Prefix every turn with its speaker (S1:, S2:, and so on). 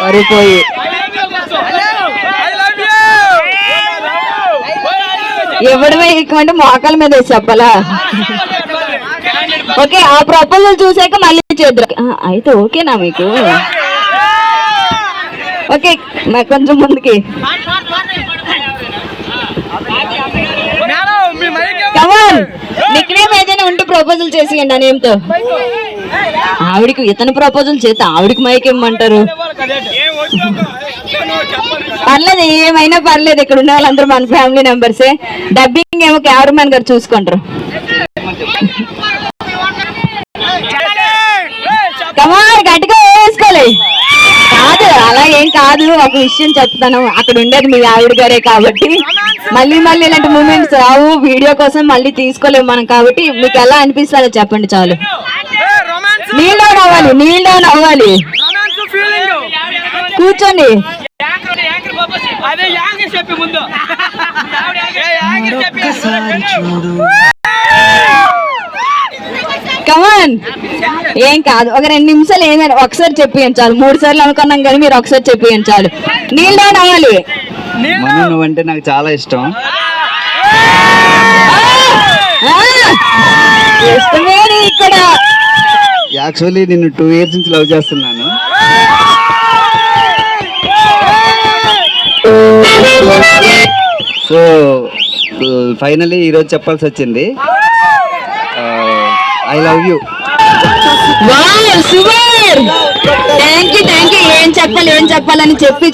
S1: పడిపోయి ఎవడమే ఎక్కువంటే మోకాల మీద వేసి చెప్పాలా? ఓకే, ఆ ప్రపోజల్ చూసాక మళ్ళీ చేద్దాం. అయితే ఓకేనా మీకు? ఓకే, మరి కొంచెం ముందుకి. కమాన్, నిక్నేమ్ ఏదైనా ఉంటే ప్రపోజల్ చేసేయండి. నేమ్తో ఆవిడికి ఇతను ప్రపోజల్ చేస్తే ఆవిడికి మైక్ ఇమ్మంటారు. పర్లేదు, ఏమైనా పర్లేదు. ఇక్కడ ఉన్న వాళ్ళందరూ మన ఫ్యామిలీ మెంబర్సే. డబ్బింగ్ ఏమో కెమెరామెన్ గారు చూసుకుంటారు. కమాన్, గట్టిగా వేసుకోలే. కాదు, అలా ఏం కాదు. ఒక విషయం చెప్తాను, అక్కడ ఉండేది మీ ఆవిడ గారే కాబట్టి మళ్ళీ మళ్ళీ ఇలాంటి మూమెంట్స్ రావు. వీడియో కోసం మళ్ళీ తీసుకోలేము మనం కాబట్టి మీకు ఎలా అనిపిస్తుందో చెప్పండి చాలు. నీల్ డౌన్ అవ్వాలి, నీల్ డౌన్ అవ్వాలి. కూర్చోండి. కమాన్, ఏం కాదు. ఒక 2 నిమిషాలు ఏదైనా ఒకసారి చెప్పియండి చాలు. 3 సార్లు అనుకున్నాం కానీ మీరు ఒకసారి చెప్పియండి చాలు. నీల్ డౌన్ అవ్వాలి.
S2: నువ్వంటే నాకు చాలా ఇష్టం.
S1: ఇక్కడ
S2: యాక్చువల్లీ నేను 2 years నుంచి లవ్ చేస్తున్నాను. సో ఫైనలీ ఈరోజు చెప్పాల్సి వచ్చింది. I love you.
S1: Super, thank you. ఏం చెప్పాలని చెప్పి